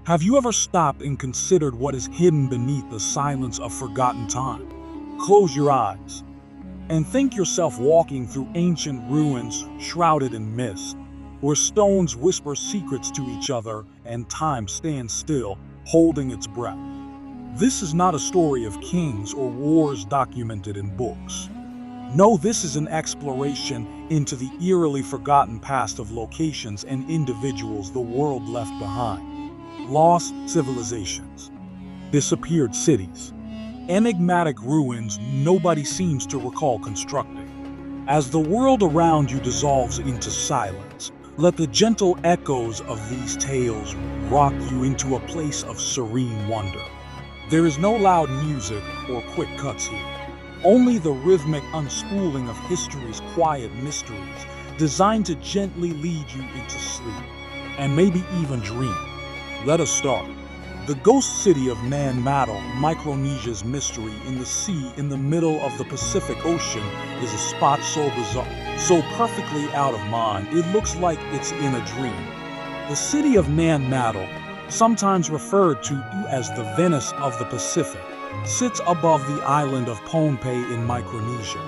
Have you ever stopped and considered what is hidden beneath the silence of forgotten time? Close your eyes and think yourself walking through ancient ruins shrouded in mist, where stones whisper secrets to each other and time stands still, holding its breath. This is not a story of kings or wars documented in books. No, this is an exploration into the eerily forgotten past of locations and individuals the world left behind. Lost civilizations, disappeared cities, enigmatic ruins nobody seems to recall constructing. As the world around you dissolves into silence, let the gentle echoes of these tales rock you into a place of serene wonder. There is no loud music or quick cuts here, only the rhythmic unspooling of history's quiet mysteries, designed to gently lead you into sleep, and maybe even dream. Let us start. The ghost city of Man-Madol, Micronesia's mystery in the sea in the middle of the Pacific Ocean, is a spot so bizarre, so perfectly out of mind, it looks like it's in a dream. The city of Man-Madol, sometimes referred to as the Venice of the Pacific, sits above the island of Pohnpei in Micronesia.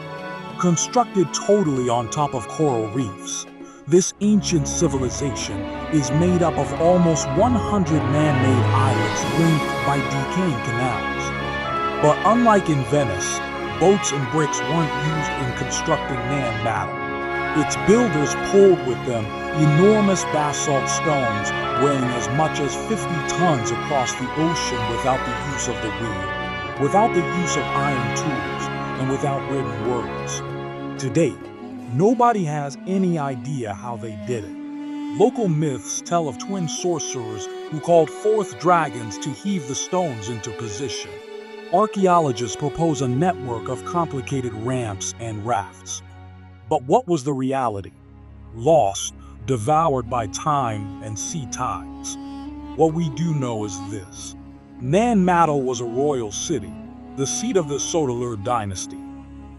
Constructed totally on top of coral reefs, this ancient civilization is made up of almost 100 man-made islets linked by decaying canals. But unlike in Venice, boats and bricks weren't used in constructing Man-Madol. Its builders pulled with them enormous basalt stones weighing as much as 50 tons across the ocean without the use of the wheel, without the use of iron tools, and without written words. To date, nobody has any idea how they did it. Local myths tell of twin sorcerers who called forth dragons to heave the stones into position. Archaeologists propose a network of complicated ramps and rafts. But what was the reality? Lost, devoured by time and sea tides. What we do know is this. Man-Madol was a royal city, the seat of the Sotalur dynasty.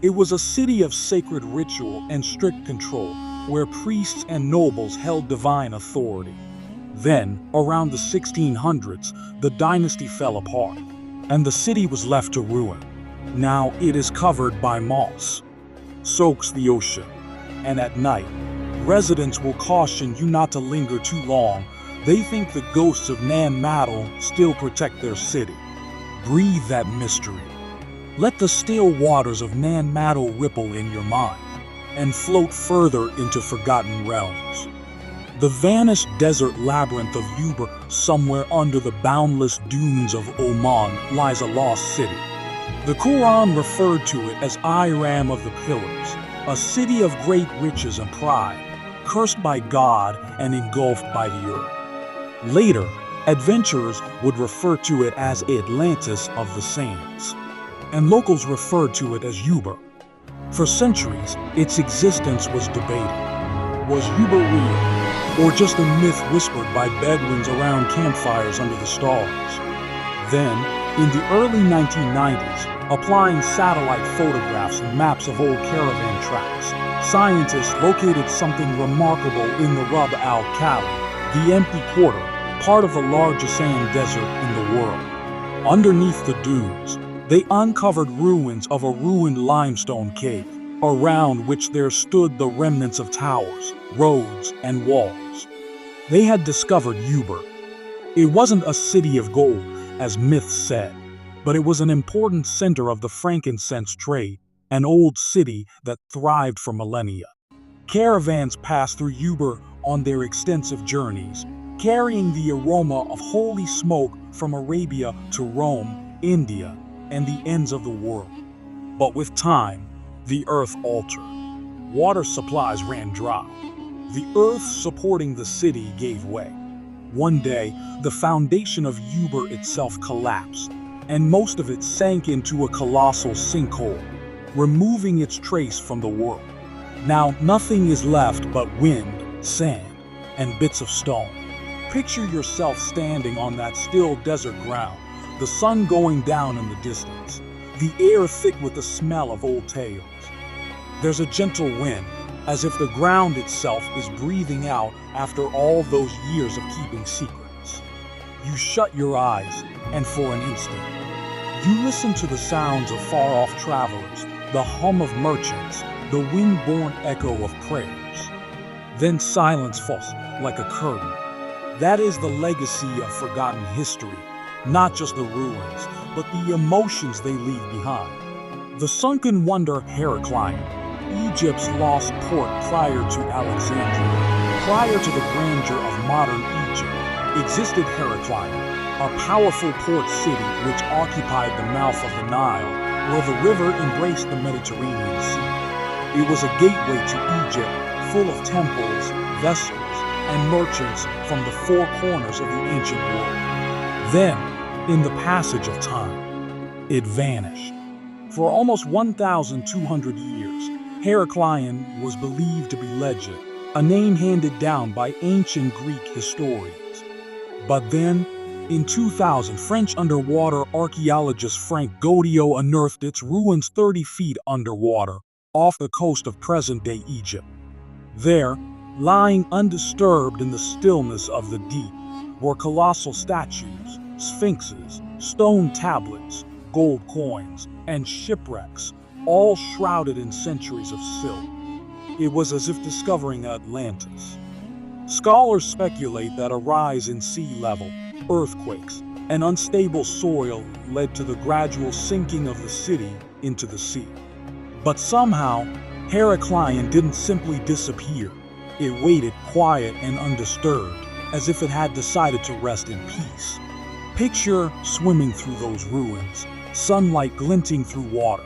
It was a city of sacred ritual and strict control, where priests and nobles held divine authority. Then, around the 1600s, the dynasty fell apart, and the city was left to ruin. Now it is covered by moss, soaks the ocean, and at night, residents will caution you not to linger too long. They think the ghosts of Man-Madol still protect their city. Breathe that mystery. Let the still waters of Man-Madol ripple in your mind and float further into forgotten realms. The vanished desert labyrinth of Uber, somewhere under the boundless dunes of Oman, lies a lost city. The Quran referred to it as Iram of the Pillars, a city of great riches and pride, cursed by God and engulfed by the earth. Later, adventurers would refer to it as Atlantis of the Sands, and locals referred to it as Uber. For centuries, its existence was debated. Was Uber real, or just a myth whispered by Bedouins around campfires under the stars? Then, in the early 1990s, applying satellite photographs and maps of old caravan tracks, scientists located something remarkable in the Rub al Khali, the empty quarter, part of the largest sand desert in the world. Underneath the dunes, they uncovered ruins of a ruined limestone cave, around which there stood the remnants of towers, roads, and walls. They had discovered Uber. It wasn't a city of gold, as myths said, but it was an important center of the frankincense trade, an old city that thrived for millennia. Caravans passed through Uber on their extensive journeys, carrying the aroma of holy smoke from Arabia to Rome, India, and the ends of the world. But with time, the earth altered. Water supplies ran dry. The earth supporting the city gave way. One day, the foundation of Uber itself collapsed, and most of it sank into a colossal sinkhole, removing its trace from the world. Now, nothing is left but wind, sand, and bits of stone. Picture yourself standing on that still desert ground, the sun going down in the distance, the air thick with the smell of old tales. There's a gentle wind, as if the ground itself is breathing out after all those years of keeping secrets. You shut your eyes, and for an instant, you listen to the sounds of far-off travelers, the hum of merchants, the wind-borne echo of prayers. Then silence falls like a curtain. That is the legacy of forgotten history, not just the ruins, but the emotions they leave behind. The sunken wonder Heraclion, Egypt's lost port prior to Alexandria, prior to the grandeur of modern Egypt, existed Heraclion, a powerful port city which occupied the mouth of the Nile, where the river embraced the Mediterranean Sea. It was a gateway to Egypt, full of temples, vessels, and merchants from the four corners of the ancient world. Then, in the passage of time, it vanished. For almost 1,200 years, Heraclion was believed to be legend, a name handed down by ancient Greek historians. But then, in 2000, French underwater archaeologist Frank Godiot unearthed its ruins 30 feet underwater, off the coast of present-day Egypt. There, lying undisturbed in the stillness of the deep, were colossal statues, sphinxes, stone tablets, gold coins, and shipwrecks, all shrouded in centuries of silt. It was as if discovering Atlantis. Scholars speculate that a rise in sea level, earthquakes, and unstable soil led to the gradual sinking of the city into the sea. But somehow, Heraclion didn't simply disappear. It waited quiet and undisturbed, as if it had decided to rest in peace. Picture swimming through those ruins, sunlight glinting through water,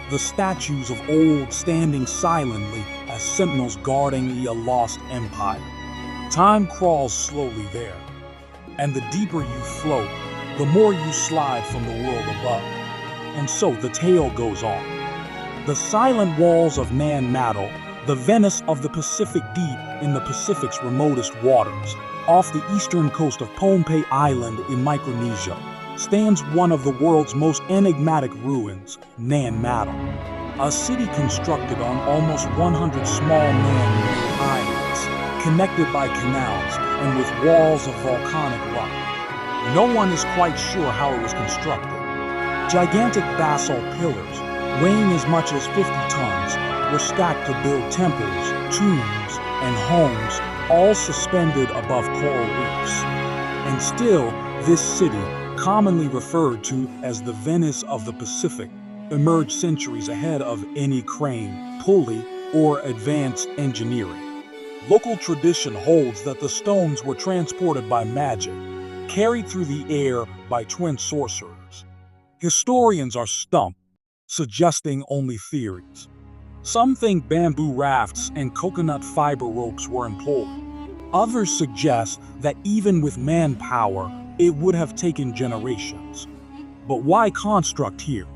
the statues of old standing silently as sentinels guarding a lost empire. Time crawls slowly there, and the deeper you float, the more you slide from the world above. And so the tale goes on. The silent walls of Nan-Madol, the Venice of the Pacific deep in the Pacific's remotest waters, off the eastern coast of Pohnpei Island in Micronesia, stands one of the world's most enigmatic ruins, Nan-Madol, a city constructed on almost 100 small man-made islands, connected by canals and with walls of volcanic rock. No one is quite sure how it was constructed. Gigantic basalt pillars, weighing as much as 50 tons, were stacked to build temples, tombs, and homes, all suspended above coral reefs. And still, this city, commonly referred to as the Venice of the Pacific, emerged centuries ahead of any crane, pulley, or advanced engineering. Local tradition holds that the stones were transported by magic, carried through the air by twin sorcerers. Historians are stumped, suggesting only theories. Some think bamboo rafts and coconut fiber ropes were employed. Others suggest that even with manpower, it would have taken generations. But why construct here?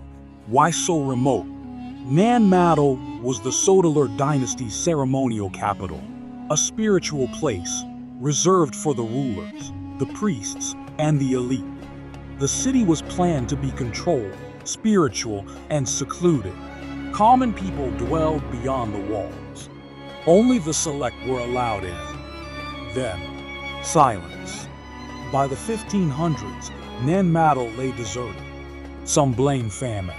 Why so remote? Nan-Madol was the Sotalar dynasty's ceremonial capital, a spiritual place reserved for the rulers, the priests, and the elite. The city was planned to be controlled, spiritual, and secluded. Common people dwelled beyond the walls. Only the select were allowed in. Then, silence. By the 1500s, Nan-Madol lay deserted. Some blamed famine,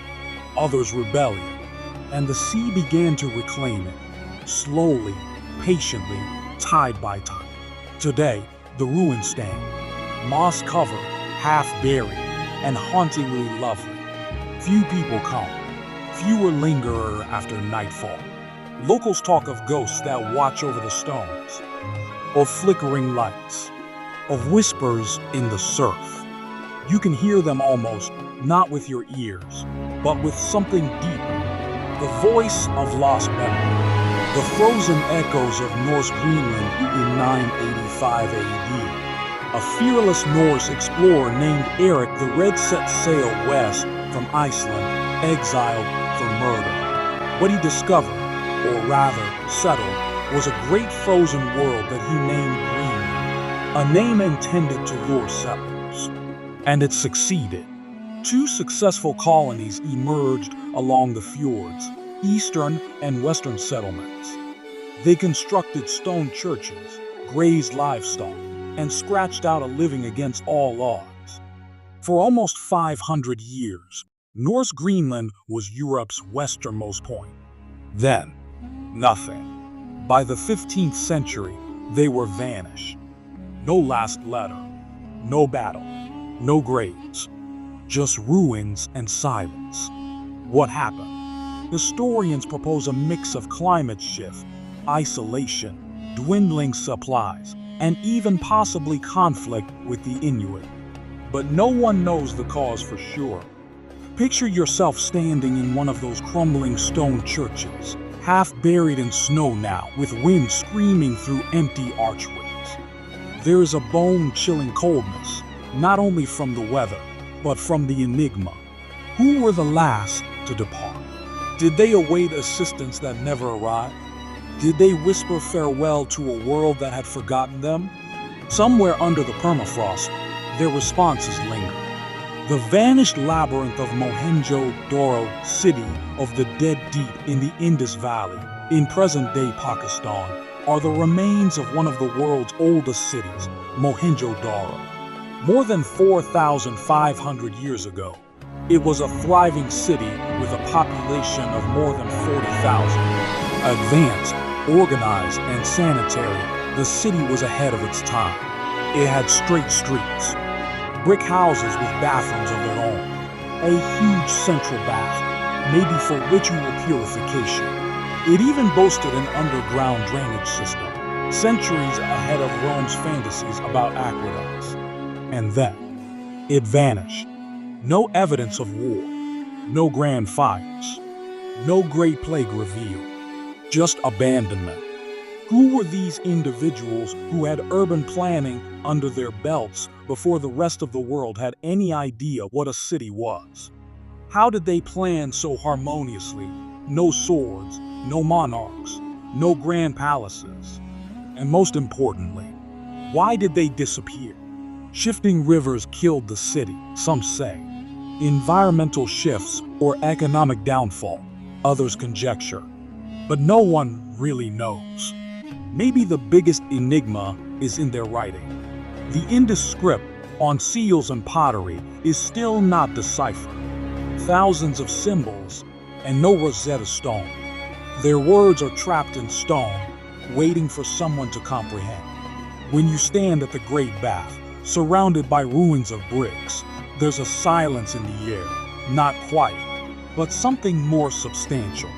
others rebellion, and the sea began to reclaim it, slowly, patiently, tide by tide. Today, the ruins stand, moss-covered, half-buried, and hauntingly lovely. Few people come, fewer linger after nightfall. Locals talk of ghosts that watch over the stones, of flickering lights, of whispers in the surf. You can hear them almost, not with your ears, but with something deeper. The voice of lost memory. The frozen echoes of Norse Greenland in 985 AD. A fearless Norse explorer named Eric the Red set sail west from Iceland, exiled for murder. What he discovered, or rather settled, was a great frozen world that he named Greenland, a name intended to lure settlers. And it succeeded. 2 successful colonies emerged along the fjords, eastern and western settlements. They constructed stone churches, grazed livestock, and scratched out a living against all odds. For almost 500 years, North Greenland was Europe's westernmost point. Then, nothing. By the 15th century, they were vanished. No last letter, no battle, no graves, just ruins and silence. What happened? Historians propose a mix of climate shift, isolation, dwindling supplies, and even possibly conflict with the Inuit. But no one knows the cause for sure. Picture yourself standing in one of those crumbling stone churches, half buried in snow now, with wind screaming through empty archways. There is a bone-chilling coldness, not only from the weather, but from the enigma. Who were the last to depart? Did they await assistance that never arrived? Did they whisper farewell to a world that had forgotten them? Somewhere under the permafrost, their responses linger. The vanished labyrinth of Mohenjo-Daro, city of the dead deep in the Indus Valley, in present-day Pakistan, are the remains of one of the world's oldest cities, Mohenjo-Daro. More than 4,500 years ago, it was a thriving city with a population of more than 40,000. Advanced, organized, and sanitary, the city was ahead of its time. It had straight streets, brick houses with bathrooms of their own, a huge central bath, maybe for ritual purification. It even boasted an underground drainage system, centuries ahead of Rome's fantasies about aqueducts. And then, it vanished. No evidence of war, no grand fires, no great plague revealed, just abandonment. Who were these individuals who had urban planning under their belts before the rest of the world had any idea what a city was? How did they plan so harmoniously? No swords, no monarchs, no grand palaces. And most importantly, why did they disappear? Shifting rivers killed the city, some say. Environmental shifts or economic downfall, others conjecture. But no one really knows. Maybe the biggest enigma is in their writing. The Indus script on seals and pottery is still not deciphered. Thousands of symbols and no Rosetta Stone. Their words are trapped in stone, waiting for someone to comprehend. When you stand at the Great Bath, surrounded by ruins of bricks, there's a silence in the air, not quiet, but something more substantial,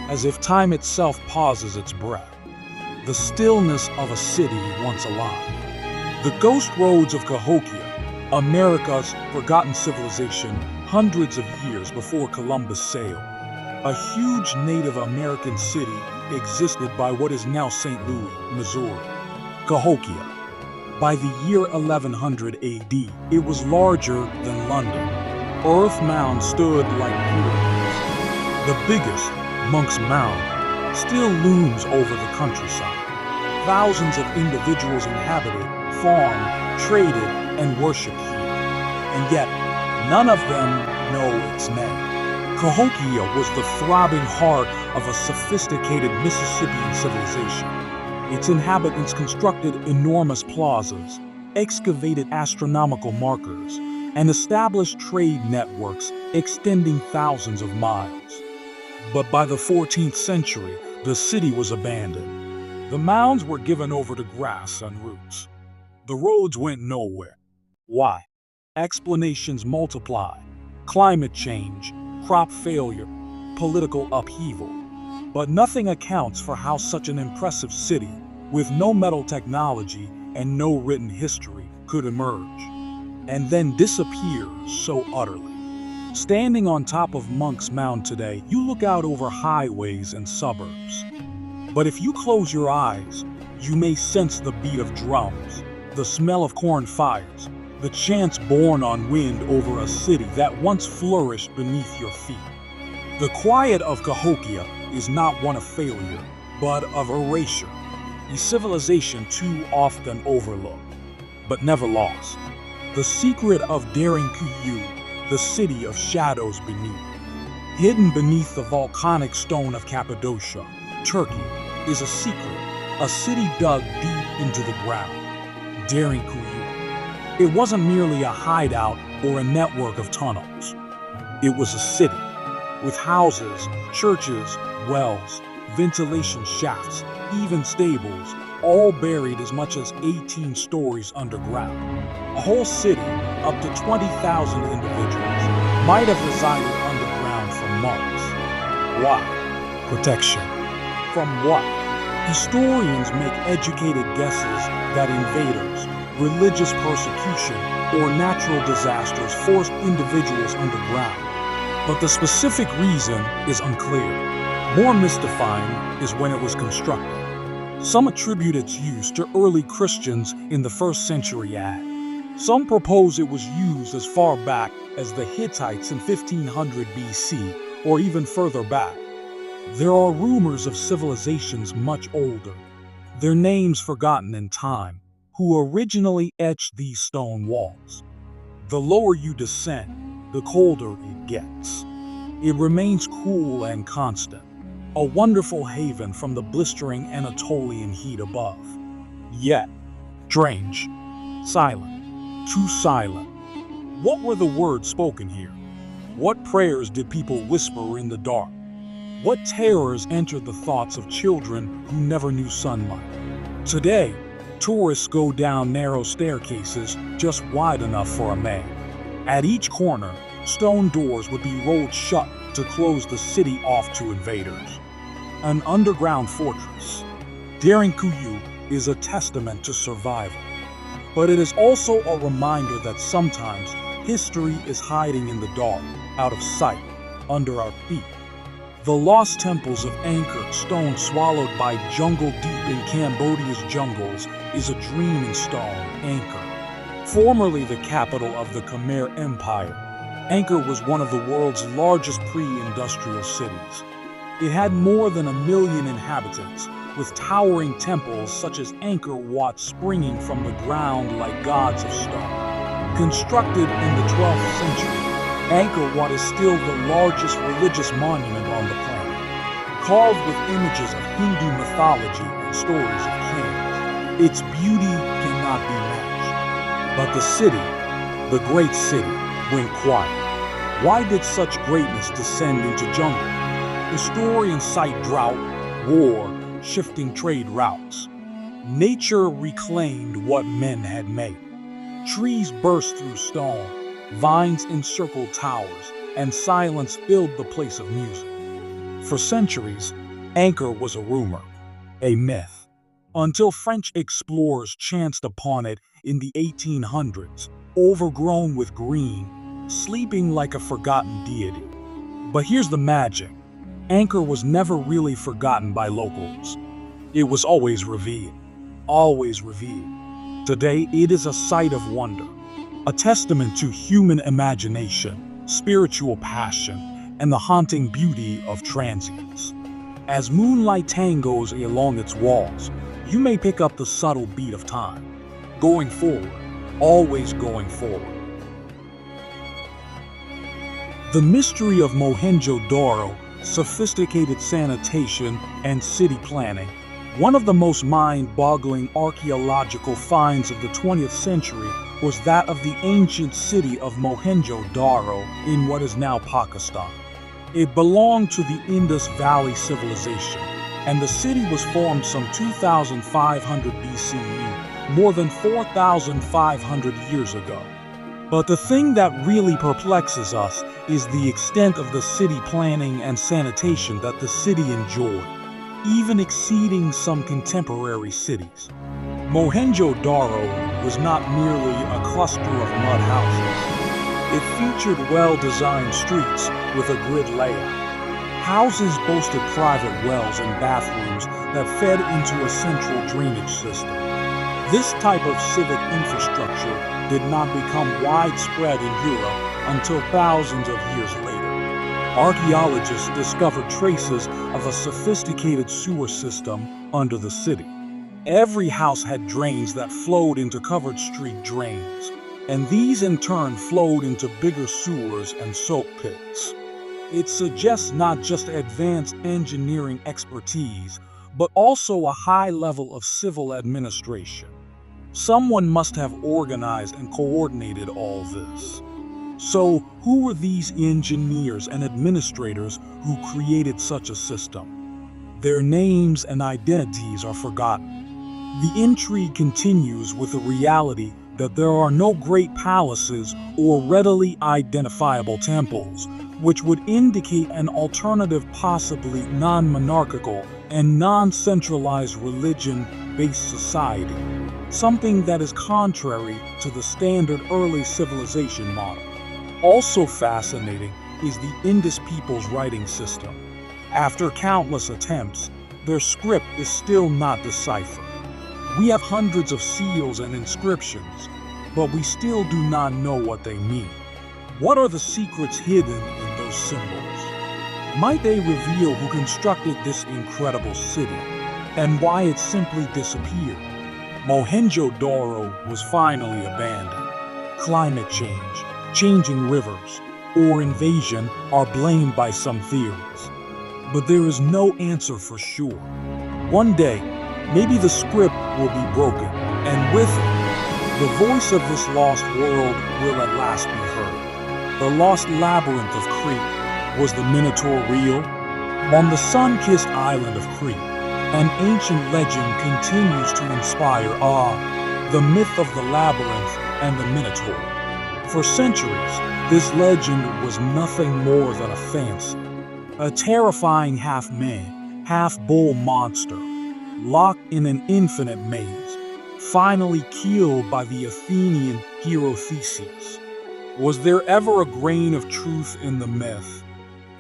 as if time itself pauses its breath. The stillness of a city once alive. The ghost roads of Cahokia, America's forgotten civilization hundreds of years before Columbus sailed. A huge Native American city existed by what is now St. Louis, Missouri. Cahokia. By the year 1100 AD, it was larger than London. Earth mounds stood like pyramids. The biggest, Monk's Mound, still looms over the countryside. Thousands of individuals inhabited, farmed, traded, and worshipped here. And yet, none of them know its name. Cahokia was the throbbing heart of a sophisticated Mississippian civilization. Its inhabitants constructed enormous plazas, excavated astronomical markers, and established trade networks extending thousands of miles. But by the 14th century, the city was abandoned. The mounds were given over to grass and roots. The roads went nowhere. Why? Explanations multiplied. Climate change, crop failure, political upheaval. But nothing accounts for how such an impressive city, with no metal technology and no written history, could emerge, and then disappear so utterly. Standing on top of Monk's Mound today, you look out over highways and suburbs. But if you close your eyes, you may sense the beat of drums, the smell of corn fires, the chants borne on wind over a city that once flourished beneath your feet. The quiet of Cahokia is not one of failure, but of erasure, a civilization too often overlooked, but never lost. The secret of Daring Kuyu, the city of shadows beneath. Hidden beneath the volcanic stone of Cappadocia, Turkey, is a secret, a city dug deep into the ground. Daring Kuyu. It wasn't merely a hideout or a network of tunnels. It was a city, with houses, churches, wells, ventilation shafts, even stables, all buried as much as 18 stories underground. A whole city, up to 20,000 individuals, might have resided underground for months. Why? Protection. From what? Historians make educated guesses that invaders, religious persecution, or natural disasters forced individuals underground. But the specific reason is unclear. More mystifying is when it was constructed. Some attribute its use to early Christians in the 1st century AD. Some propose it was used as far back as the Hittites in 1500 BC, or even further back. There are rumors of civilizations much older, their names forgotten in time, who originally etched these stone walls. The lower you descend, the colder it gets. It remains cool and constant, a wonderful haven from the blistering Anatolian heat above. Yet, strange, silent, too silent. What were the words spoken here? What prayers did people whisper in the dark? What terrors entered the thoughts of children who never knew sunlight? Today, tourists go down narrow staircases just wide enough for a man. At each corner, stone doors would be rolled shut to close the city off to invaders. An underground fortress. Daring Kuyu is a testament to survival. But it is also a reminder that sometimes history is hiding in the dark, out of sight, under our feet. The lost temples of Angkor, stone swallowed by jungle deep in Cambodia's jungles, is a dream in stone. Angkor, formerly the capital of the Khmer Empire, Angkor was one of the world's largest pre-industrial cities. It had more than 1 million inhabitants, with towering temples such as Angkor Wat springing from the ground like gods of stone. Constructed in the 12th century, Angkor Wat is still the largest religious monument on the planet, carved with images of Hindu mythology and stories of kings. Its beauty cannot be matched. But the city, the great city, went quiet. Why did such greatness descend into jungle? Historians cite drought, war, shifting trade routes. Nature reclaimed what men had made. Trees burst through stone, vines encircled towers, and silence filled the place of music. For centuries, Angkor was a rumor, a myth, until French explorers chanced upon it in the 1800s, overgrown with green, sleeping like a forgotten deity. But here's the magic. Angkor was never really forgotten by locals. It was always revered, always revered. Today, it is a sight of wonder, a testament to human imagination, spiritual passion, and the haunting beauty of transience. As moonlight tangos along its walls, you may pick up the subtle beat of time, going forward, always going forward. The mystery of Mohenjo-Daro, sophisticated sanitation, and city planning, one of the most mind-boggling archaeological finds of the 20th century was that of the ancient city of Mohenjo-Daro in what is now Pakistan. It belonged to the Indus Valley civilization, and the city was formed some 2,500 BCE, more than 4,500 years ago. But the thing that really perplexes us is the extent of the city planning and sanitation that the city enjoyed, even exceeding some contemporary cities. Mohenjo-Daro was not merely a cluster of mud houses. It featured well-designed streets with a grid layout. Houses boasted private wells and bathrooms that fed into a central drainage system. This type of civic infrastructure did not become widespread in Europe until thousands of years later. Archaeologists discovered traces of a sophisticated sewer system under the city. Every house had drains that flowed into covered street drains, and these in turn flowed into bigger sewers and soak pits. It suggests not just advanced engineering expertise, but also a high level of civil administration. Someone must have organized and coordinated all this. So, who were these engineers and administrators who created such a system? Their names and identities are forgotten. The intrigue continues with the reality that there are no great palaces or readily identifiable temples, which would indicate an alternative, possibly non-monarchical and non-centralized religion-based society, something that is contrary to the standard early civilization model. Also fascinating is the Indus people's writing system. After countless attempts, their script is still not deciphered. We have hundreds of seals and inscriptions, but we still do not know what they mean. What are the secrets hidden in those symbols? Might they reveal who constructed this incredible city and why it simply disappeared? Mohenjo-daro was finally abandoned. Climate change, changing rivers, or invasion are blamed by some theories. But there is no answer for sure. One day, maybe the script will be broken, and with it, the voice of this lost world will at last be heard. The lost labyrinth of Crete. Was the Minotaur real? On the sun-kissed island of Crete, an ancient legend continues to inspire awe, the myth of the labyrinth and the Minotaur. For centuries, this legend was nothing more than a fancy. A terrifying half-man, half-bull monster, locked in an infinite maze, finally killed by the Athenian hero Theseus. Was there ever a grain of truth in the myth?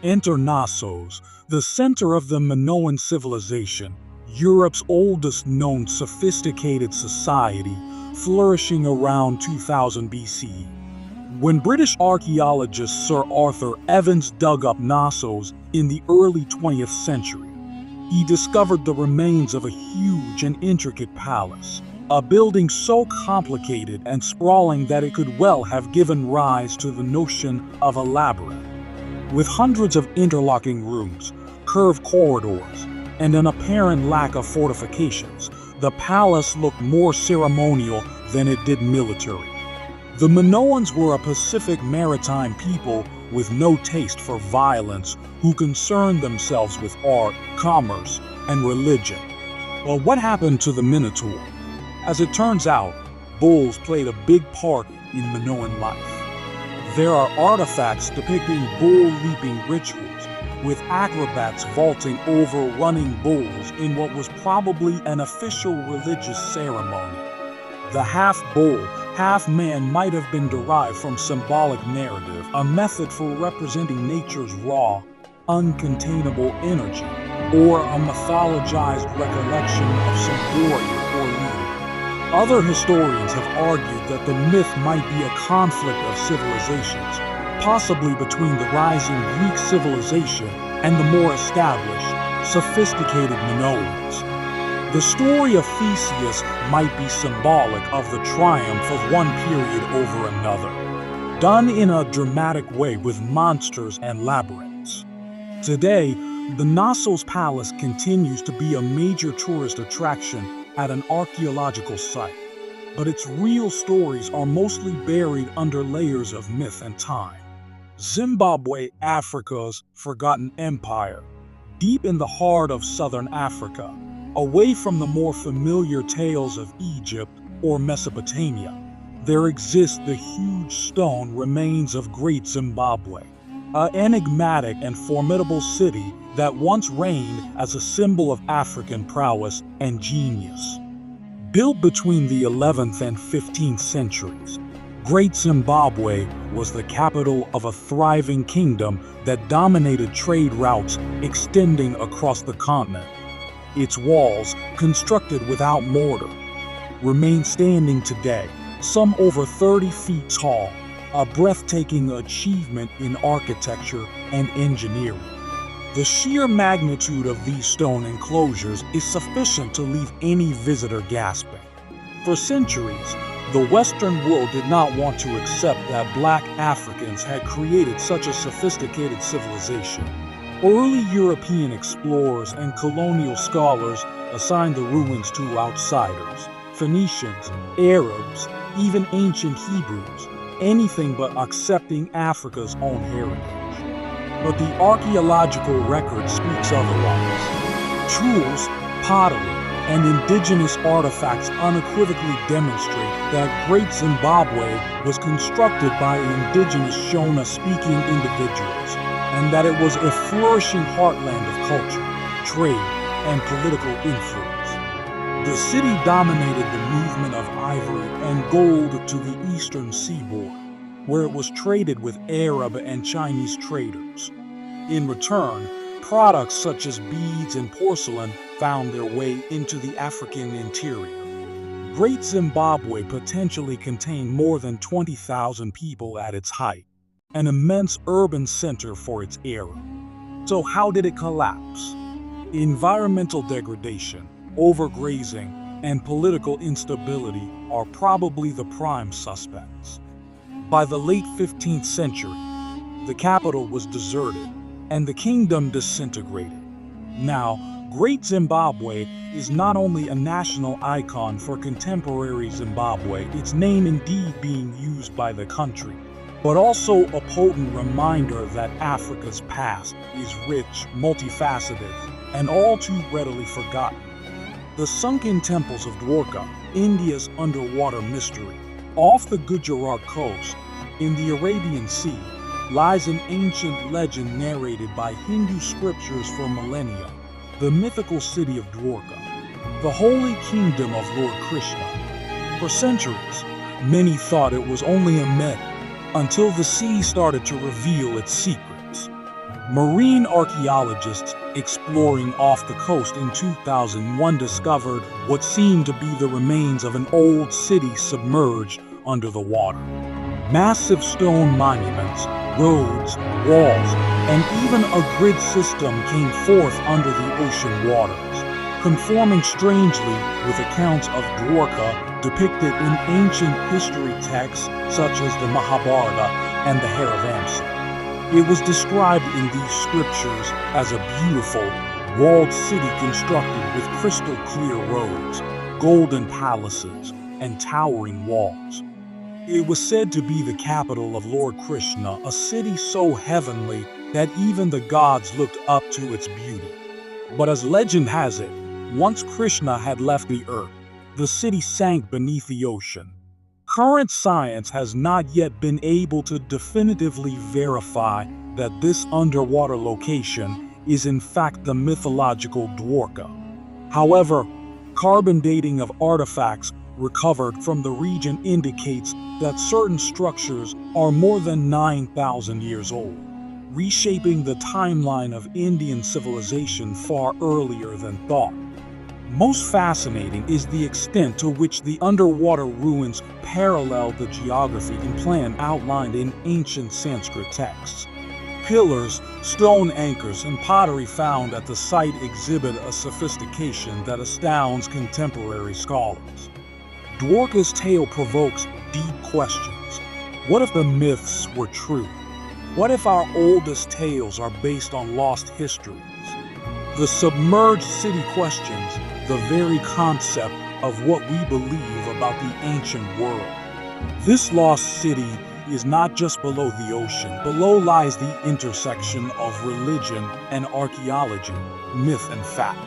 Enter Knossos, the center of the Minoan civilization, Europe's oldest known sophisticated society, flourishing around 2000 BCE. When British archaeologist Sir Arthur Evans dug up Knossos in the early 20th century, he discovered the remains of a huge and intricate palace, a building so complicated and sprawling that it could well have given rise to the notion of a labyrinth. With hundreds of interlocking rooms, curved corridors, and an apparent lack of fortifications, the palace looked more ceremonial than it did military. The Minoans were a Pacific maritime people with no taste for violence who concerned themselves with art, commerce, and religion. Well, what happened to the Minotaur? As it turns out, bulls played a big part in Minoan life. There are artifacts depicting bull-leaping rituals, with acrobats vaulting over running bulls in what was probably an official religious ceremony. The half-bull, half-man might have been derived from symbolic narrative, a method for representing nature's raw, uncontainable energy, or a mythologized recollection of some warrior or leader. Other historians have argued that the myth might be a conflict of civilizations, possibly between the rising Greek civilization and the more established, sophisticated Minoans. The story of Theseus might be symbolic of the triumph of one period over another, done in a dramatic way with monsters and labyrinths. Today, the Knossos Palace continues to be a major tourist attraction at an archaeological site, but its real stories are mostly buried under layers of myth and time. Zimbabwe, Africa's forgotten empire, deep in the heart of southern Africa, away from the more familiar tales of Egypt or Mesopotamia, there exists the huge stone remains of Great Zimbabwe, an enigmatic and formidable city that once reigned as a symbol of African prowess and genius. Built between the 11th and 15th centuries, Great Zimbabwe was the capital of a thriving kingdom that dominated trade routes extending across the continent. Its walls, constructed without mortar, remain standing today, some over 30 feet tall, a breathtaking achievement in architecture and engineering. The sheer magnitude of these stone enclosures is sufficient to leave any visitor gasping. For centuries, the Western world did not want to accept that Black Africans had created such a sophisticated civilization. Early European explorers and colonial scholars assigned the ruins to outsiders, Phoenicians, Arabs, even ancient Hebrews, anything but accepting Africa's own heritage. But the archaeological record speaks otherwise. Tools, pottery, and indigenous artifacts unequivocally demonstrate that Great Zimbabwe was constructed by indigenous Shona-speaking individuals, and that it was a flourishing heartland of culture, trade, and political influence. The city dominated the movement of ivory and gold to the eastern seaboard, where it was traded with Arab and Chinese traders. In return, products such as beads and porcelain found their way into the African interior. Great Zimbabwe potentially contained more than 20,000 people at its height, an immense urban center for its era. So how did it collapse? Environmental degradation, overgrazing, and political instability are probably the prime suspects. By the late 15th century, the capital was deserted and the kingdom disintegrated. Now, Great Zimbabwe is not only a national icon for contemporary Zimbabwe, its name indeed being used by the country, but also a potent reminder that Africa's past is rich, multifaceted, and all too readily forgotten. The sunken temples of Dwarka, India's underwater mystery, off the Gujarat coast, in the Arabian Sea, lies an ancient legend narrated by Hindu scriptures for millennia. The mythical city of Dwarka, the holy kingdom of Lord Krishna. For centuries, many thought it was only a myth until the sea started to reveal its secrets. Marine archaeologists exploring off the coast in 2001 discovered what seemed to be the remains of an old city submerged under the water. Massive stone monuments, roads, walls, and even a grid system came forth under the ocean waters, conforming strangely with accounts of Dwarka depicted in ancient history texts such as the Mahabharata and the Harivamsa. It was described in these scriptures as a beautiful, walled city constructed with crystal clear roads, golden palaces, and towering walls. It was said to be the capital of Lord Krishna, a city so heavenly that even the gods looked up to its beauty. But as legend has it, once Krishna had left the earth, the city sank beneath the ocean. Current science has not yet been able to definitively verify that this underwater location is in fact the mythological Dwarka. However, carbon dating of artifacts recovered from the region indicates that certain structures are more than 9,000 years old, reshaping the timeline of Indian civilization far earlier than thought. Most fascinating is the extent to which the underwater ruins parallel the geography and plan outlined in ancient Sanskrit texts. Pillars, stone anchors, and pottery found at the site exhibit a sophistication that astounds contemporary scholars. Dwarka's tale provokes deep questions. What if the myths were true? What if our oldest tales are based on lost histories? The submerged city questions the very concept of what we believe about the ancient world. This lost city is not just below the ocean. Below lies the intersection of religion and archaeology, myth and fact.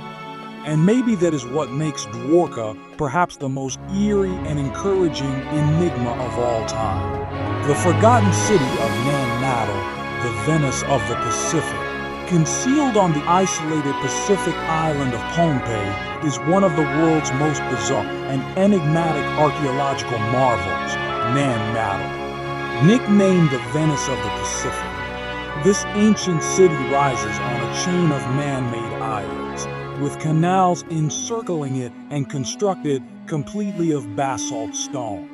And maybe that is what makes Dwarka perhaps the most eerie and encouraging enigma of all time. The forgotten city of Nan-Madol, the Venice of the Pacific, concealed on the isolated Pacific island of Pohnpei, is one of the world's most bizarre and enigmatic archaeological marvels, Nan-Madol. Nicknamed the Venice of the Pacific, this ancient city rises on a chain of man-made islands, with canals encircling it and constructed completely of basalt stone.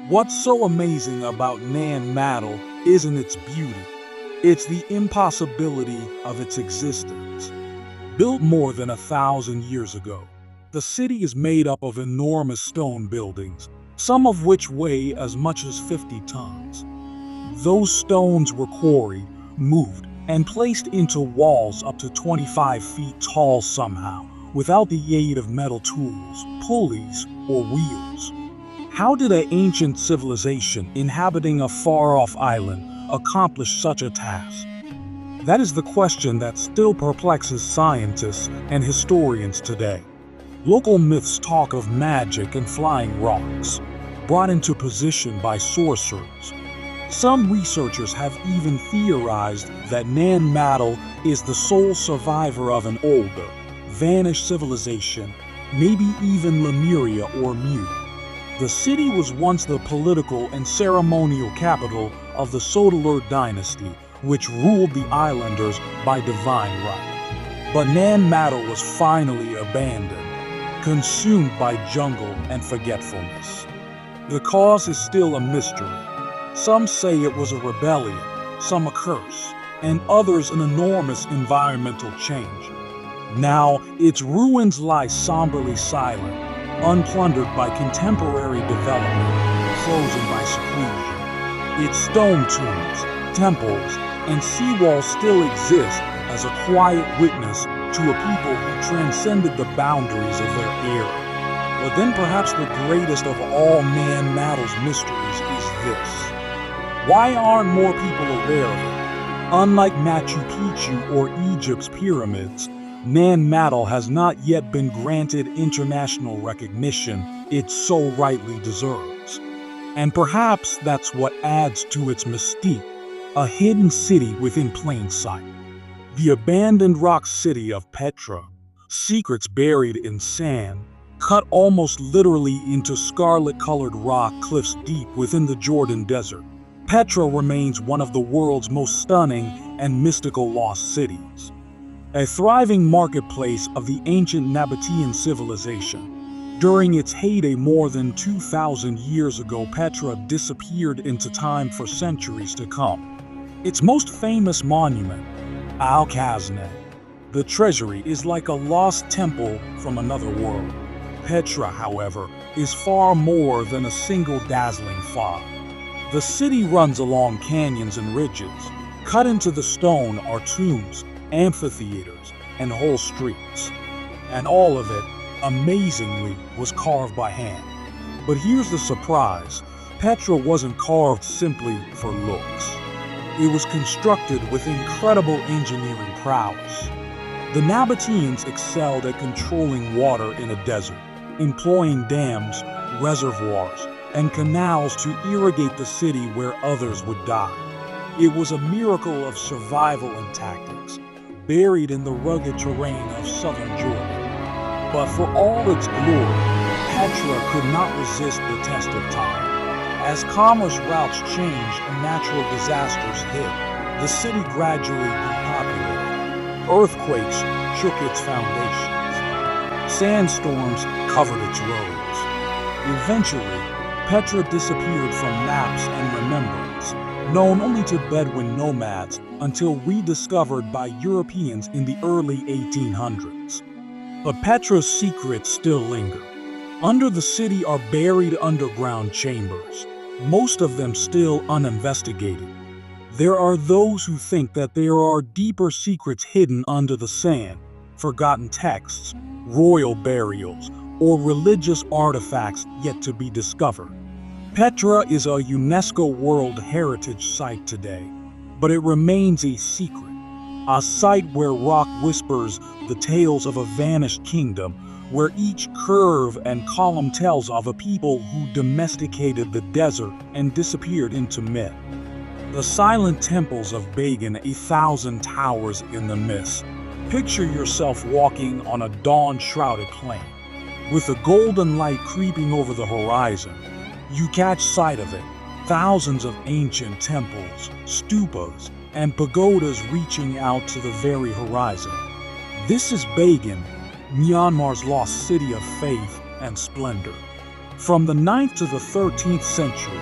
What's so amazing about Nan-Madol isn't its beauty, it's the impossibility of its existence. Built more than 1,000 years ago, the city is made up of enormous stone buildings, some of which weigh as much as 50 tons. Those stones were quarried, moved, and placed into walls up to 25 feet tall somehow, without the aid of metal tools, pulleys, or wheels. How did an ancient civilization inhabiting a far-off island accomplish such a task? That is the question that still perplexes scientists and historians today. Local myths talk of magic and flying rocks, brought into position by sorcerers. Some researchers have even theorized that Nan-Madol is the sole survivor of an older, vanished civilization, maybe even Lemuria or Mu. The city was once the political and ceremonial capital of the Sotalur dynasty, which ruled the islanders by divine right. But Nan-Madol was finally abandoned, consumed by jungle and forgetfulness. The cause is still a mystery. Some say it was a rebellion, some a curse, and others an enormous environmental change. Now, its ruins lie somberly silent, unplundered by contemporary development, frozen by seclusion. Its stone tombs, temples, and seawalls still exist as a quiet witness to a people who transcended the boundaries of their era. But then perhaps the greatest of all Nan-Madol's mysteries is this. Why aren't more people aware of it? Unlike Machu Picchu or Egypt's pyramids, Nan-Madol has not yet been granted international recognition it so rightly deserves. And perhaps that's what adds to its mystique, a hidden city within plain sight. The abandoned rock city of Petra, secrets buried in sand, cut almost literally into scarlet-colored rock cliffs deep within the Jordan Desert. Petra remains one of the world's most stunning and mystical lost cities. A thriving marketplace of the ancient Nabatean civilization. During its heyday more than 2,000 years ago, Petra disappeared into time for centuries to come. Its most famous monument, Al-Khazneh, the treasury, is like a lost temple from another world. Petra, however, is far more than a single dazzling fog. The city runs along canyons and ridges. Cut into the stone are tombs, amphitheaters, and whole streets. And all of it, amazingly, was carved by hand. But here's the surprise. Petra wasn't carved simply for looks. It was constructed with incredible engineering prowess. The Nabateans excelled at controlling water in a desert, employing dams, reservoirs, and canals to irrigate the city where others would die. It was a miracle of survival and tactics, buried in the rugged terrain of southern Jordan. But for all its glory, Petra could not resist the test of time. As commerce routes changed and natural disasters hit, the city gradually depopulated. Earthquakes shook its foundations. Sandstorms covered its roads. Eventually, Petra disappeared from maps and remembrance, known only to Bedouin nomads until rediscovered by Europeans in the early 1800s. But Petra's secrets still linger. Under the city are buried underground chambers, most of them still uninvestigated. There are those who think that there are deeper secrets hidden under the sand, forgotten texts, royal burials, or religious artifacts yet to be discovered. Petra is a UNESCO World Heritage Site today, but it remains a secret, a site where rock whispers the tales of a vanished kingdom, where each curve and column tells of a people who domesticated the desert and disappeared into myth. The silent temples of Bagan, 1,000 towers in the mist. Picture yourself walking on a dawn-shrouded plain. With the golden light creeping over the horizon, you catch sight of it. Thousands of ancient temples, stupas, and pagodas reaching out to the very horizon. This is Bagan, Myanmar's lost city of faith and splendor. From the 9th to the 13th century,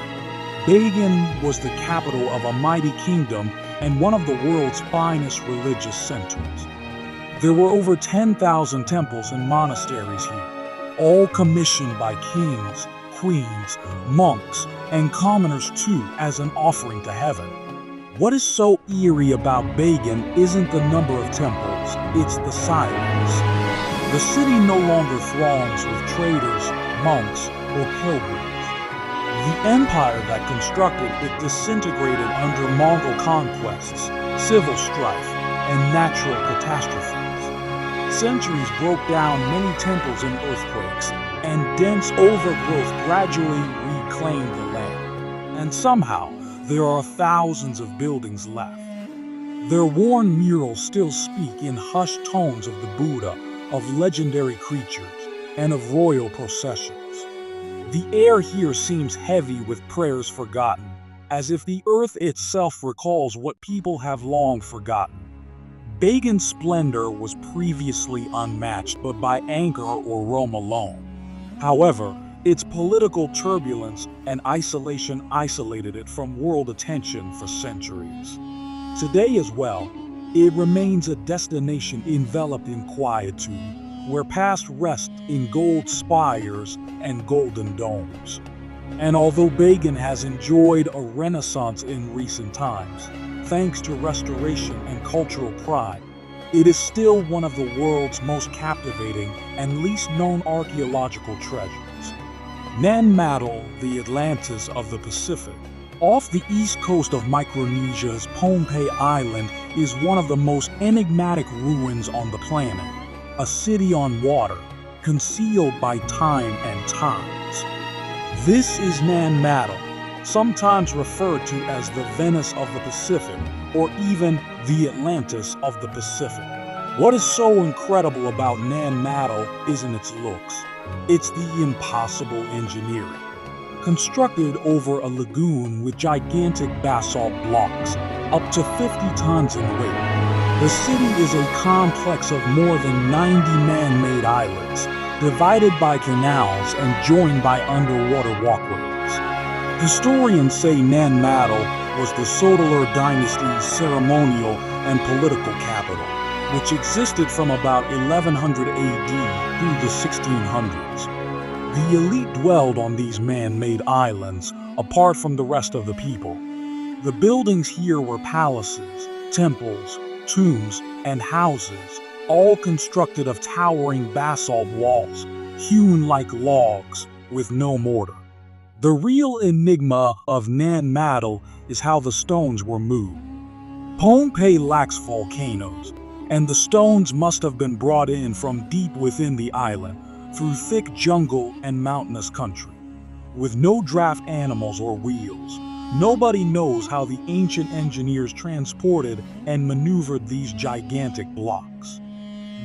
Bagan was the capital of a mighty kingdom and one of the world's finest religious centers. There were over 10,000 temples and monasteries here, all commissioned by kings, queens, monks, and commoners too as an offering to heaven. What is so eerie about Bagan isn't the number of temples, it's the silence. The city no longer throngs with traders, monks, or pilgrims. The empire that constructed it disintegrated under Mongol conquests, civil strife, and natural catastrophes. Centuries broke down many temples in earthquakes, and dense overgrowth gradually reclaimed the land. And somehow, there are thousands of buildings left. Their worn murals still speak in hushed tones of the Buddha, of legendary creatures, and of royal processions. The air here seems heavy with prayers forgotten, as if the earth itself recalls what people have long forgotten. Pagan splendor was previously unmatched but by Angkor or Rome alone. However, its political turbulence and isolation isolated it from world attention for centuries. Today as well, it remains a destination enveloped in quietude, where past rest in gold spires and golden domes. And although Bagan has enjoyed a renaissance in recent times, thanks to restoration and cultural pride, it is still one of the world's most captivating and least known archaeological treasures. Nan Madol, the Atlantis of the Pacific, off the east coast of Micronesia's Pohnpei Island, is one of the most enigmatic ruins on the planet. A city on water, concealed by time and tides. This is Nan Madol, sometimes referred to as the Venice of the Pacific, or even the Atlantis of the Pacific. What is so incredible about Nan Madol isn't its looks, it's the impossible engineering. Constructed over a lagoon with gigantic basalt blocks, up to 50 tons in weight, the city is a complex of more than 90 man-made islands, divided by canals and joined by underwater walkways. Historians say Nan Madol was the Sotalar dynasty's ceremonial and political capital, which existed from about 1100 AD through the 1600s. The elite dwelled on these man-made islands, apart from the rest of the people. The buildings here were palaces, temples, tombs, and houses, all constructed of towering basalt walls, hewn like logs, with no mortar. The real enigma of Nan Madol is how the stones were moved. Pohnpei lacks volcanoes, and the stones must have been brought in from deep within the island, through thick jungle and mountainous country. With no draft animals or wheels, nobody knows how the ancient engineers transported and maneuvered these gigantic blocks.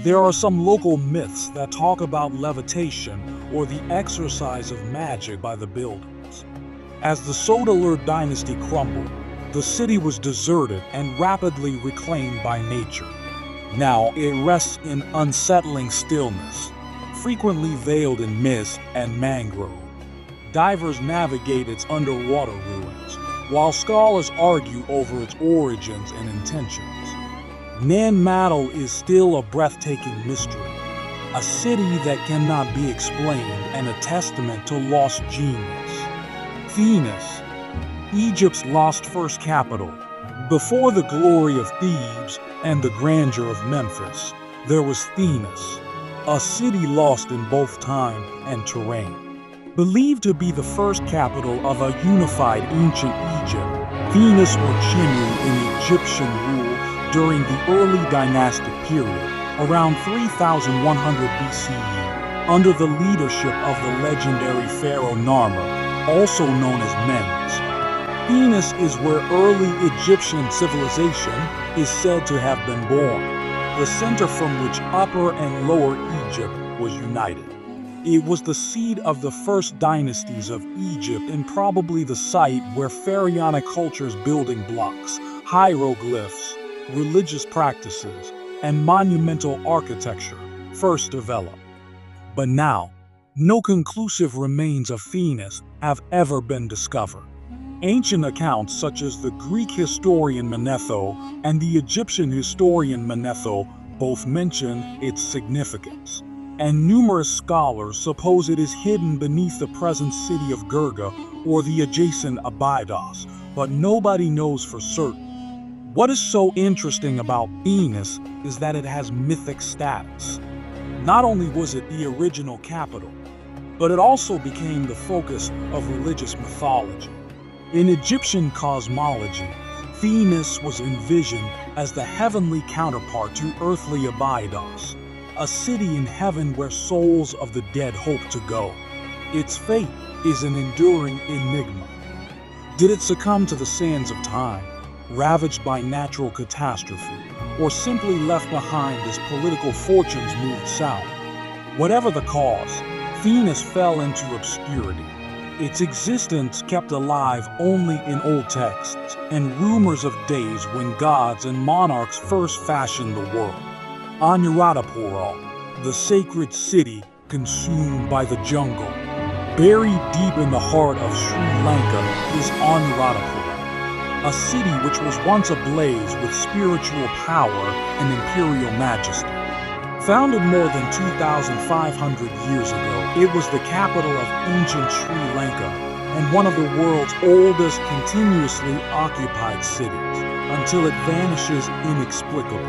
There are some local myths that talk about levitation or the exercise of magic by the builders. As the Sotalar dynasty crumbled, the city was deserted and rapidly reclaimed by nature. Now it rests in unsettling stillness, frequently veiled in mist and mangrove. Divers navigate its underwater ruins, while scholars argue over its origins and intentions. Nan Madol is still a breathtaking mystery, a city that cannot be explained and a testament to lost genius. Venus, Egypt's lost first capital. Before the glory of Thebes and the grandeur of Memphis, there was Venus, a city lost in both time and terrain. Believed to be the first capital of a unified ancient Egypt, Venus or Chenu in Egyptian rule during the early dynastic period, around 3100 BCE, under the leadership of the legendary pharaoh Narmer, also known as Menes. Venus is where early Egyptian civilization is said to have been born, the center from which Upper and Lower Egypt was united. It was the seat of the first dynasties of Egypt and probably the site where pharaonic culture's building blocks, hieroglyphs, religious practices, and monumental architecture first developed. But now, no conclusive remains of Venus have ever been discovered. Ancient accounts such as the Greek historian Manetho and the Egyptian historian Manetho both mention its significance, and numerous scholars suppose it is hidden beneath the present city of Girga or the adjacent Abydos, but nobody knows for certain. What is so interesting about Venus is that it has mythic status. Not only was it the original capital, but it also became the focus of religious mythology. In Egyptian cosmology, Venus was envisioned as the heavenly counterpart to earthly Abydos, a city in heaven where souls of the dead hope to go. Its fate is an enduring enigma. Did it succumb to the sands of time, ravaged by natural catastrophe, or simply left behind as political fortunes moved south? Whatever the cause, Venus fell into obscurity. Its existence kept alive only in old texts and rumors of days when gods and monarchs first fashioned the world. Anuradhapura, the sacred city consumed by the jungle. Buried deep in the heart of Sri Lanka is Anuradhapura, a city which was once ablaze with spiritual power and imperial majesty. Founded more than 2,500 years ago, it was the capital of ancient Sri Lanka and one of the world's oldest continuously occupied cities, until it vanishes inexplicably.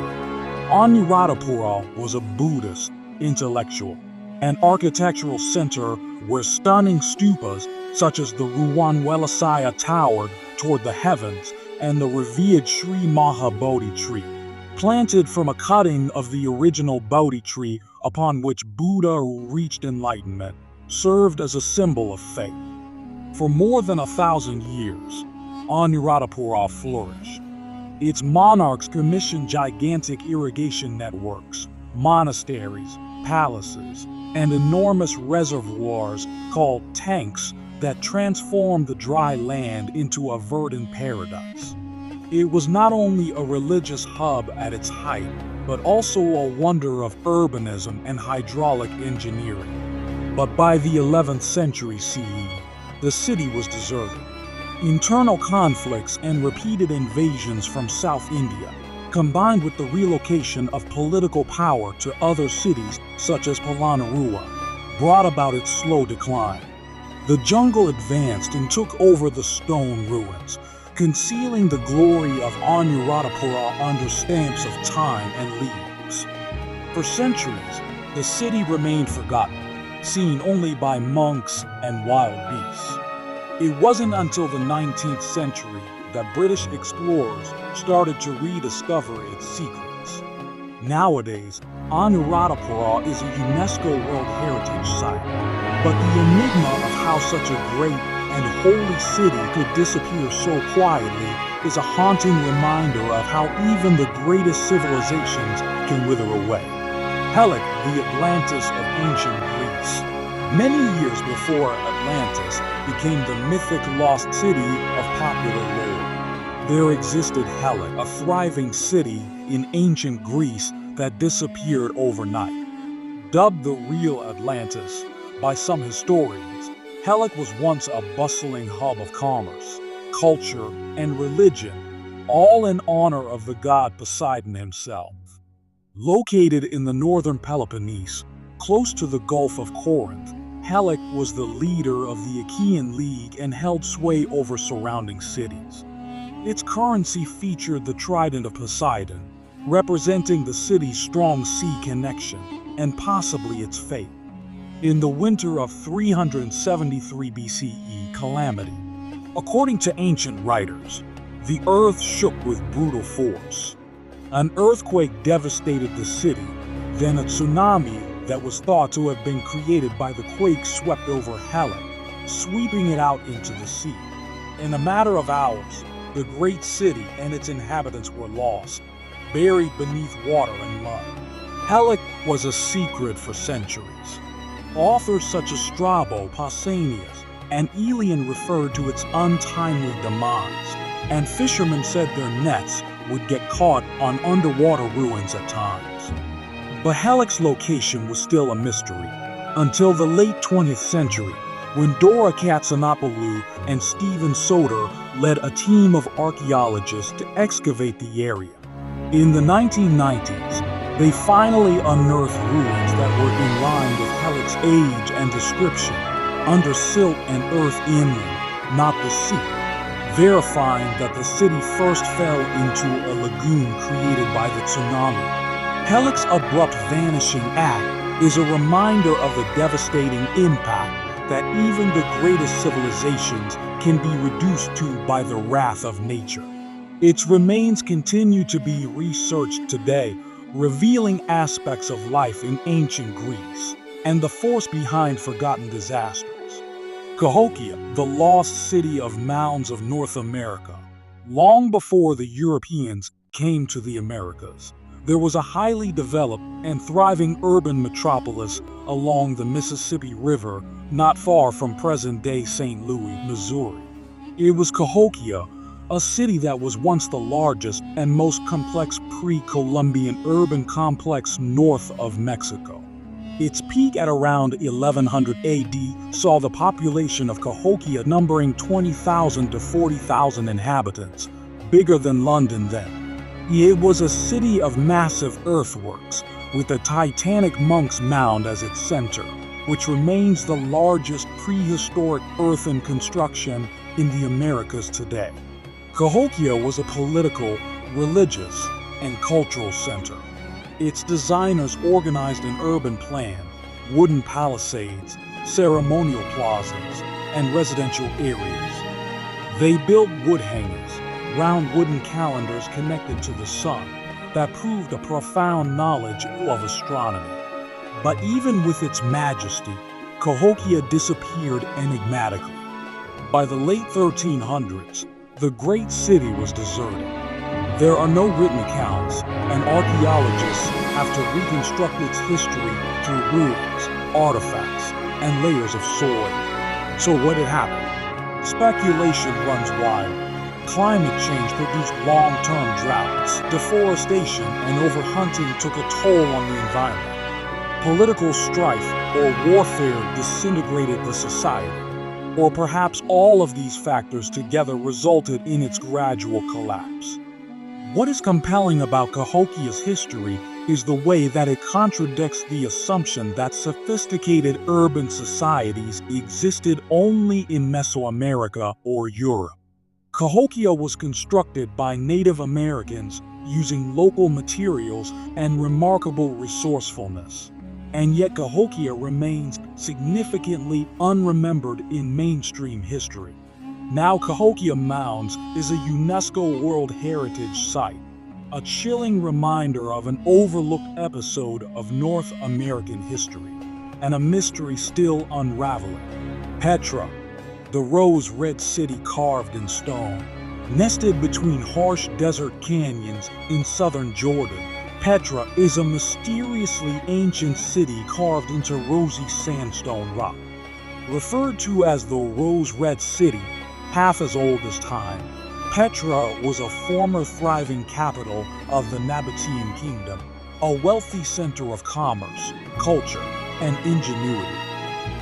Anuradhapura was a Buddhist, intellectual, and architectural center where stunning stupas such as the Ruwanwelisaya towered toward the heavens and the revered Sri Maha Bodhi tree, planted from a cutting of the original Bodhi tree upon which Buddha reached enlightenment, served as a symbol of faith. For more than 1,000 years, Anuradhapura flourished. Its monarchs commissioned gigantic irrigation networks, monasteries, palaces, and enormous reservoirs called tanks that transformed the dry land into a verdant paradise. It was not only a religious hub at its height, but also a wonder of urbanism and hydraulic engineering. But by the 11th century CE, the city was deserted. Internal conflicts and repeated invasions from South India, combined with the relocation of political power to other cities such as Polonnaruwa, brought about its slow decline. The jungle advanced and took over the stone ruins, concealing the glory of Anuradhapura under stamps of time and leaves. For centuries, the city remained forgotten, seen only by monks and wild beasts. It wasn't until the 19th century that British explorers started to rediscover its secrets. Nowadays, Anuradhapura is a UNESCO World Heritage Site, but the enigma of how such a great and holy city could disappear so quietly is a haunting reminder of how even the greatest civilizations can wither away. Helek, the Atlantis of ancient Greece. Many years before Atlantis became the mythic lost city of popular lore, there existed Helek, a thriving city in ancient Greece that disappeared overnight. Dubbed the real Atlantis by some historians, Helek was once a bustling hub of commerce, culture, and religion, all in honor of the god Poseidon himself. Located in the northern Peloponnese, close to the Gulf of Corinth, Helek was the leader of the Achaean League and held sway over surrounding cities. Its currency featured the trident of Poseidon, representing the city's strong sea connection and possibly its fate. In the winter of 373 BCE calamity, according to ancient writers, the earth shook with brutal force. An earthquake devastated the city, then a tsunami that was thought to have been created by the quake swept over Helek, sweeping it out into the sea. In a matter of hours, the great city and its inhabitants were lost, buried beneath water and mud. Helek was a secret for centuries. Authors such as Strabo, Pausanias, and Aelian referred to its untimely demise, and fishermen said their nets would get caught on underwater ruins at times. But Helek's location was still a mystery, until the late 20th century, when Dora Katsonopoulou and Stephen Soter led a team of archaeologists to excavate the area. In the 1990s, they finally unearthed ruins that were in line with Helek's age and description, under silt and earth inland, not the sea, verifying that the city first fell into a lagoon created by the tsunami. Helek's abrupt vanishing act is a reminder of the devastating impact that even the greatest civilizations can be reduced to by the wrath of nature. Its remains continue to be researched today, revealing aspects of life in ancient Greece and the force behind forgotten disasters. Cahokia, the lost city of mounds of North America. Long before the Europeans came to the Americas, there was a highly developed and thriving urban metropolis along the Mississippi River, not far from present-day St. Louis, Missouri. It was Cahokia, a city that was once the largest and most complex pre-Columbian urban complex north of Mexico. Its peak at around 1100 AD saw the population of Cahokia numbering 20,000 to 40,000 inhabitants, bigger than London then. It was a city of massive earthworks, with the Titanic Monk's Mound as its center, which remains the largest prehistoric earthen construction in the Americas today. Cahokia was a political, religious, and cultural center. Its designers organized an urban plan, wooden palisades, ceremonial plazas, and residential areas. They built wood hangars, round wooden calendars connected to the sun, that proved a profound knowledge of astronomy. But even with its majesty, Cahokia disappeared enigmatically. By the late 1300s, the great city was deserted. There are no written accounts, and archaeologists have to reconstruct its history through ruins, artifacts, and layers of soil. So what had happened? Speculation runs wild. Climate change produced long-term droughts, deforestation and overhunting took a toll on the environment. Political strife or warfare disintegrated the society. Or perhaps all of these factors together resulted in its gradual collapse. What is compelling about Cahokia's history is the way that it contradicts the assumption that sophisticated urban societies existed only in Mesoamerica or Europe. Cahokia was constructed by Native Americans using local materials and remarkable resourcefulness. And yet Cahokia remains significantly unremembered in mainstream history. Now Cahokia Mounds is a UNESCO World Heritage Site, a chilling reminder of an overlooked episode of North American history, and a mystery still unraveling. Petra, the rose-red city carved in stone, nested between harsh desert canyons in southern Jordan. Petra is a mysteriously ancient city carved into rosy sandstone rock. Referred to as the Rose-Red City, half as old as time, Petra was a former thriving capital of the Nabatean Kingdom, a wealthy center of commerce, culture, and ingenuity.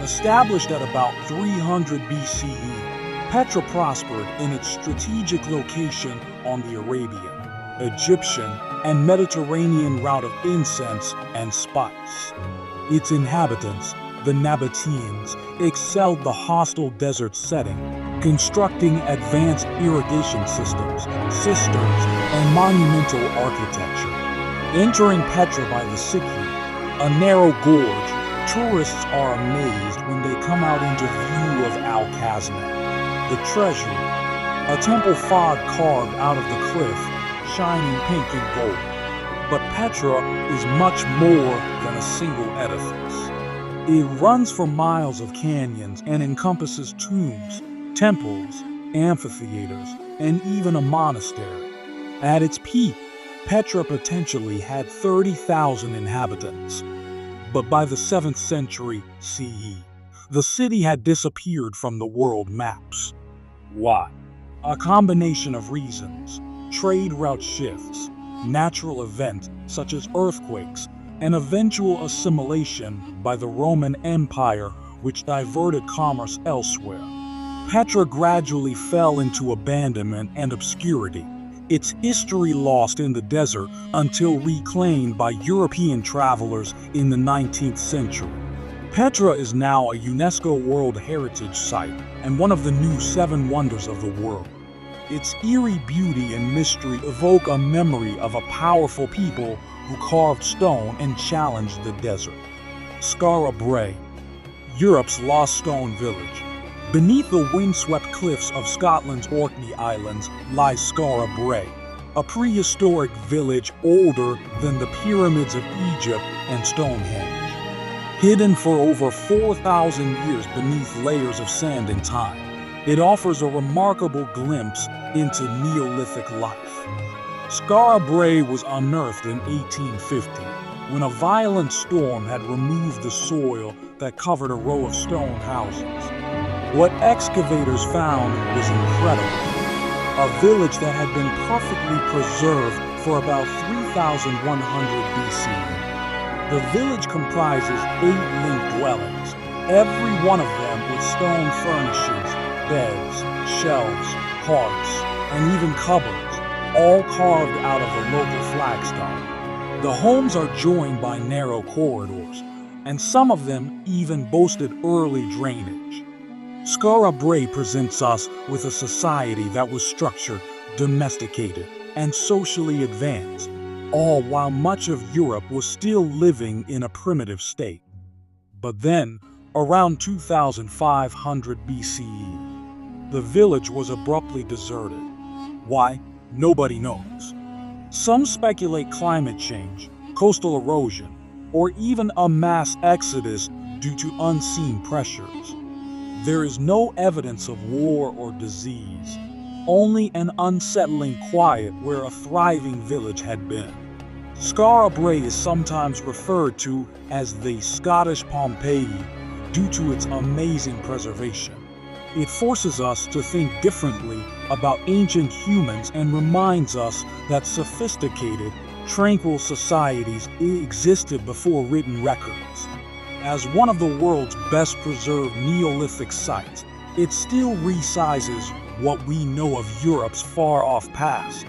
Established at about 300 BCE, Petra prospered in its strategic location on the Arabian, Egyptian, and Mediterranean route of incense and spice. Its inhabitants, the Nabateans, excelled the hostile desert setting, constructing advanced irrigation systems, cisterns, and monumental architecture. Entering Petra by the Sikhi, a narrow gorge, tourists are amazed when they come out into view of Al-Kaznet, the treasury, a temple fog carved out of the cliff, shining pink and gold. But Petra is much more than a single edifice. It runs for miles of canyons and encompasses tombs, temples, amphitheaters, and even a monastery. At its peak, Petra potentially had 30,000 inhabitants. But by the 7th century CE, the city had disappeared from the world maps. Why? A combination of reasons: trade route shifts, natural events such as earthquakes, and eventual assimilation by the Roman Empire, which diverted commerce elsewhere. Petra gradually fell into abandonment and obscurity, its history lost in the desert until reclaimed by European travelers in the 19th century. Petra is now a UNESCO World Heritage Site and one of the new 7 wonders of the world. Its eerie beauty and mystery evoke a memory of a powerful people who carved stone and challenged the desert. Skara Brae, Europe's lost stone village. Beneath the windswept cliffs of Scotland's Orkney Islands lies Skara Brae, a prehistoric village older than the pyramids of Egypt and Stonehenge. Hidden for over 4,000 years beneath layers of sand and time, it offers a remarkable glimpse into Neolithic life. Skara Brae was unearthed in 1850, when a violent storm had removed the soil that covered a row of stone houses. What excavators found was incredible. A village that had been perfectly preserved for about 3,100 BC. The village comprises 8 linked dwellings, every one of them with stone furnishings, beds, shelves, hearths, and even cupboards, all carved out of the local flagstone. The homes are joined by narrow corridors, and some of them even boasted early drainage. Skara Brae presents us with a society that was structured, domesticated, and socially advanced, all while much of Europe was still living in a primitive state. But then, around 2500 BCE, the village was abruptly deserted. Why? Nobody knows. Some speculate climate change, coastal erosion, or even a mass exodus due to unseen pressures. There is no evidence of war or disease, only an unsettling quiet where a thriving village had been. Skara Brae is sometimes referred to as the Scottish Pompeii due to its amazing preservation. It forces us to think differently about ancient humans and reminds us that sophisticated, tranquil societies existed before written records. As one of the world's best preserved Neolithic sites, it still resizes what we know of Europe's far-off past.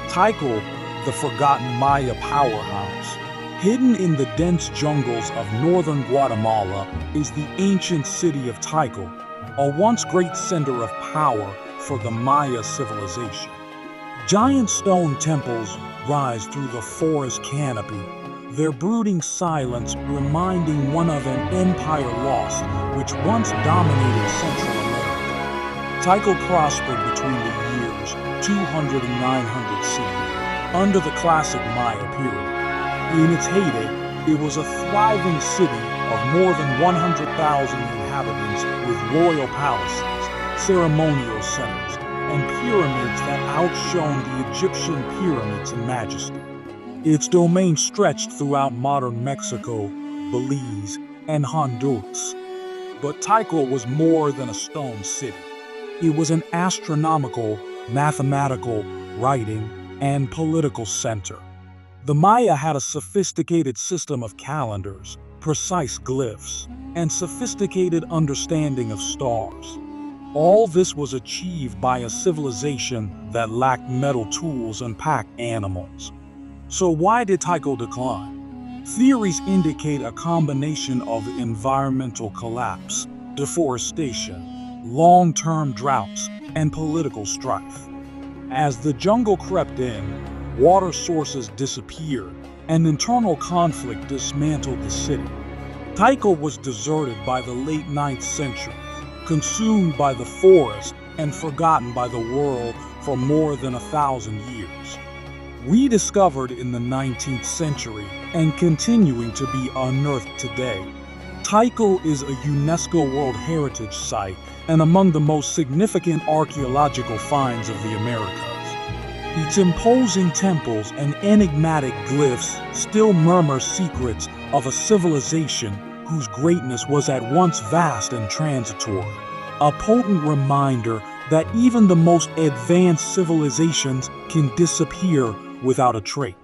Tikal, the forgotten Maya powerhouse, hidden in the dense jungles of northern Guatemala, is the ancient city of Tikal, a once great center of power for the Maya civilization. Giant stone temples rise through the forest canopy, their brooding silence reminding one of an empire lost which once dominated Central America. Tikal prospered between the years 200 and 900 CE, under the classic Maya period. In its heyday, it was a thriving city of more than 100,000 inhabitants with royal palaces, ceremonial centers, and pyramids that outshone the Egyptian pyramids in majesty. Its domain stretched throughout modern Mexico, Belize, and Honduras. But Tikal was more than a stone city. It was an astronomical, mathematical, writing, and political center. The Maya had a sophisticated system of calendars, precise glyphs, and sophisticated understanding of stars. All this was achieved by a civilization that lacked metal tools and pack animals. So why did Tikal decline? Theories indicate a combination of environmental collapse, deforestation, long-term droughts, and political strife. As the jungle crept in, water sources disappeared, and internal conflict dismantled the city. Tikal was deserted by the late 9th century, consumed by the forest, and forgotten by the world for more than 1,000 years. Rediscovered in the 19th century and continuing to be unearthed today, Tikal is a UNESCO World Heritage Site and among the most significant archaeological finds of the Americas. Its imposing temples and enigmatic glyphs still murmur secrets of a civilization whose greatness was at once vast and transitory, a potent reminder that even the most advanced civilizations can disappear without a trace.